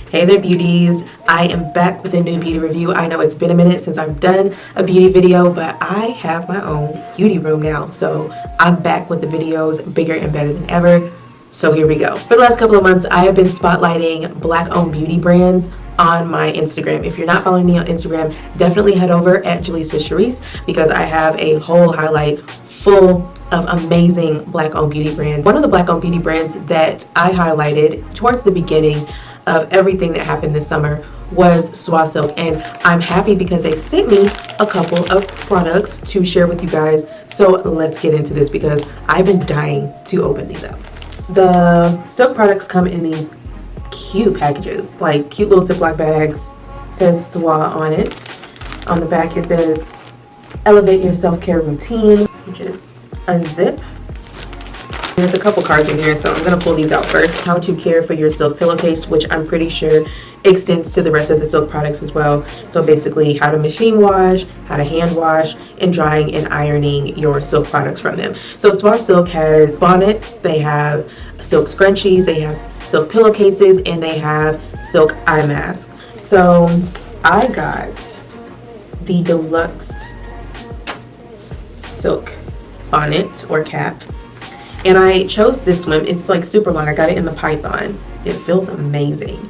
Hey there beauties, I am back with a new beauty review. I know it's been a minute since I've done a beauty video, but I have my own beauty room now, so I'm back with the videos bigger and better than ever. So here we go. For the last couple of months, I have been spotlighting black owned beauty brands on my Instagram. If you're not following me on Instagram, definitely head over at Jaleesa Charisse because I have a whole highlight full of amazing black owned beauty brands. One of the black owned beauty brands that I highlighted towards the beginning of everything that happened this summer was Soie, and I'm happy because they sent me a couple of products to share with you guys. So let's get into this because I've been dying to open these up. The silk products come in these cute packages, like cute little Ziploc bags. It says Soie on it. On the back it says elevate your self-care routine. Just unzip. There's a couple cards in here, so I'm going to pull these out first. How to care for your silk pillowcase, which I'm pretty sure extends to the rest of the silk products as well. So basically how to machine wash, how to hand wash, and drying and ironing your silk products from them. So Soie Silk has bonnets, they have silk scrunchies, they have silk pillowcases, and they have silk eye masks. So I got the Deluxe silk bonnet or cap. And I chose this one. It's like super long. I got it in the python. It feels amazing.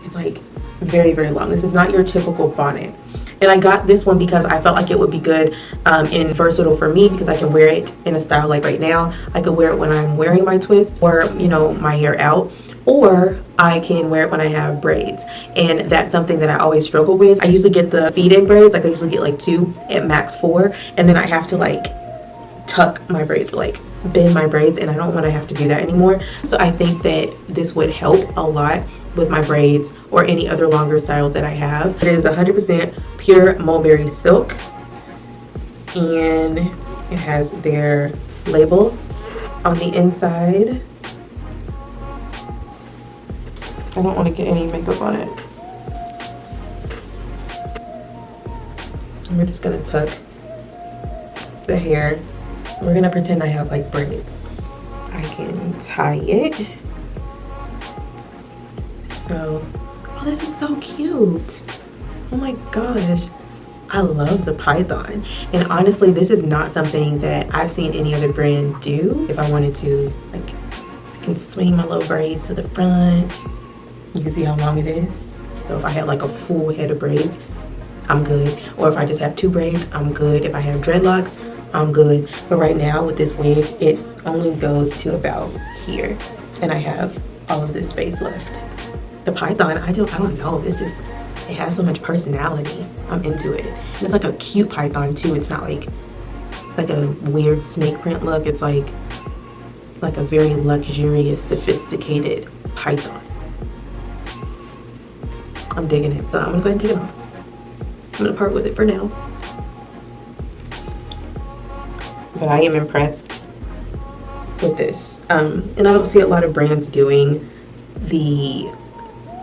It's like very, very long. This is not your typical bonnet. And I got this one because I felt like it would be good and versatile for me because I can wear it in a style like right now. I could wear it when I'm wearing my twist or, you know, my hair out. Or I can wear it when I have braids. And that's something that I always struggle with. I usually get the feed-in braids. Like I usually get like 2 at max 4. And then I have to like tuck my braids, like bend my braids, and I don't want to have to do that anymore. So I think that this would help a lot with my braids or any other longer styles that I have. It is 100% pure mulberry silk, and it has their label on the inside. I don't want to get any makeup on it. And we're just gonna tuck the hair. We're gonna pretend I have like braids. I can tie it. So, oh, this is so cute. Oh my gosh. I love the python. And honestly, this is not something that I've seen any other brand do. If I wanted to, like, I can swing my little braids to the front. You can see how long it is. So if I had like a full head of braids, I'm good. Or if I just have 2 braids, I'm good. If I have dreadlocks, I'm good. But right now with this wig, it only goes to about here, and I have all of this space left. The python, I don't know, it's just, it has so much personality. I'm into it. And it's like a cute python too. It's not like a weird snake print look. It's like a very luxurious, sophisticated python. I'm digging it. So I'm gonna go ahead and take it off. I'm gonna part with it for now. But I am impressed with this. And I don't see a lot of brands doing the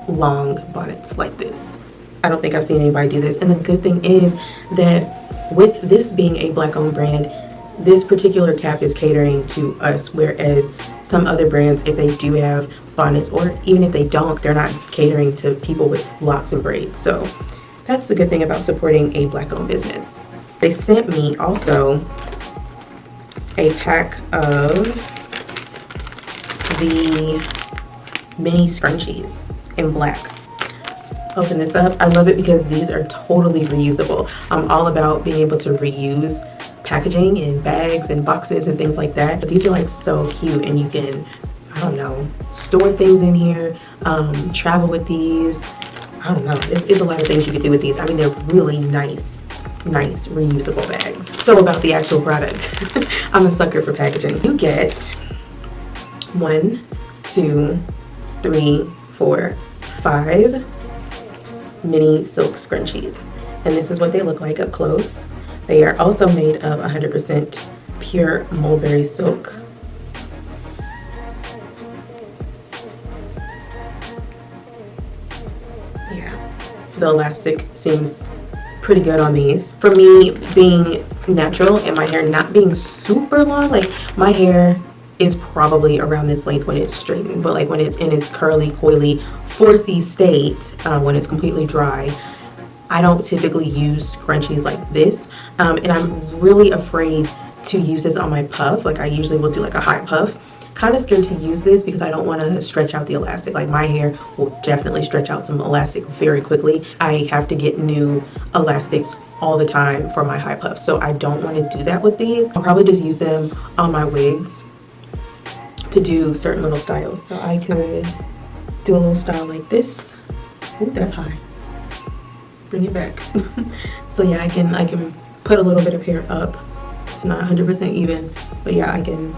long bonnets like this. I don't think I've seen anybody do this. And the good thing is that with this being a black owned brand, this particular cap is catering to us, whereas some other brands, if they do have bonnets, or even if they don't, they're not catering to people with locks and braids. So that's the good thing about supporting a black owned business. They sent me also a pack of the mini scrunchies in black. Open this up. I love it because these are totally reusable. I'm all about being able to reuse packaging in bags and boxes and things like that. But these are like so cute, and you can, I don't know, store things in here, travel with these. I don't know, there's a lot of things you can do with these. I mean, they're really nice reusable bags. So about the actual product, I'm a sucker for packaging. You get 1, 2, 3, 4, 5 mini silk scrunchies, and this is what they look like up close. They are also made of 100% pure mulberry silk. Yeah, the elastic seems pretty good on these. For me, being natural and my hair not being super long, like my hair is probably around this length when it's straightened, but like when it's in its curly, coily, 4C state, when it's completely dry, I don't typically use scrunchies like this, and I'm really afraid to use this on my puff. Like I usually will do like a high puff. Kind of scared to use this because I don't want to stretch out the elastic. Like my hair will definitely stretch out some elastic very quickly. I have to get new elastics all the time for my high puffs, so I don't want to do that with these. I'll probably just use them on my wigs to do certain little styles. So I could do a little style like this. Ooh, that's high. Bring it back. So yeah, I can put a little bit of hair up. It's not 100% even, but yeah, I can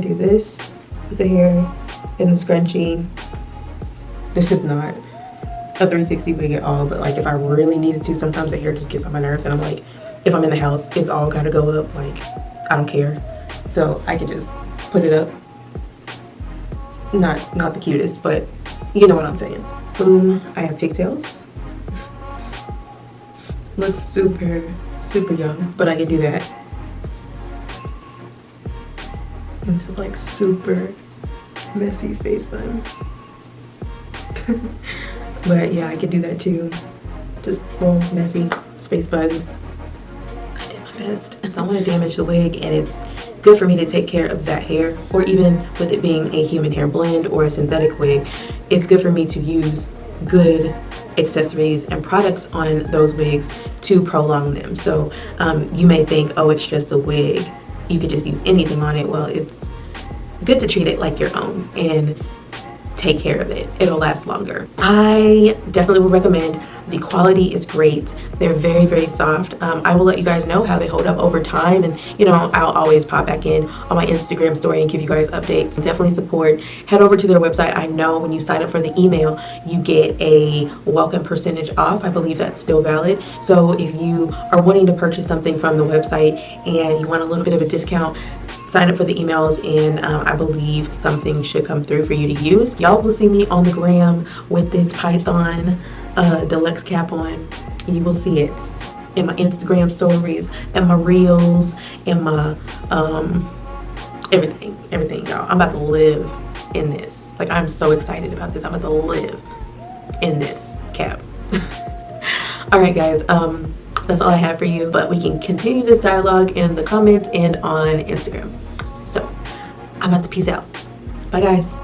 do this with the hair in the scrunchie. This is not a 360 wig at all, but like if I really needed to, sometimes the hair just gets on my nerves, and I'm like, if I'm in the house, it's all gotta go up. Like I don't care, so I can just put it up. Not the cutest, but you know what I'm saying. Boom. I have pigtails. Looks super young, but I can do that. And this is like super messy space bun. But yeah, I can do that too. Just little messy space buns. I did my best. I don't want to damage the wig, and it's good for me to take care of that hair, or even with it being a human hair blend or a synthetic wig, it's good for me to use good accessories and products on those wigs to prolong them. So you may think, oh, it's just a wig, you could just use anything on it. Well, it's good to treat it like your own and take care of it. It'll last longer. I definitely would recommend. The quality is great. They're very soft. I will let you guys know how they hold up over time, and you know, I'll always pop back in on my Instagram story and give you guys updates. Definitely support. Head over to their website. I know when you sign up for the email, you get a welcome percentage off. I believe that's still valid. So if you are wanting to purchase something from the website and you want a little bit of a discount, sign up for the emails, and I believe something should come through for you to use. Y'all will see me on the gram with this Python Deluxe cap on. You will see it in my Instagram stories and my reels and my everything, y'all. I'm about to live in this. Like, I'm so excited about this. I'm about to live in this cap. All right, guys, that's all I have for you, but we can continue this dialogue in the comments and on Instagram. So I'm about to peace out. Bye, guys.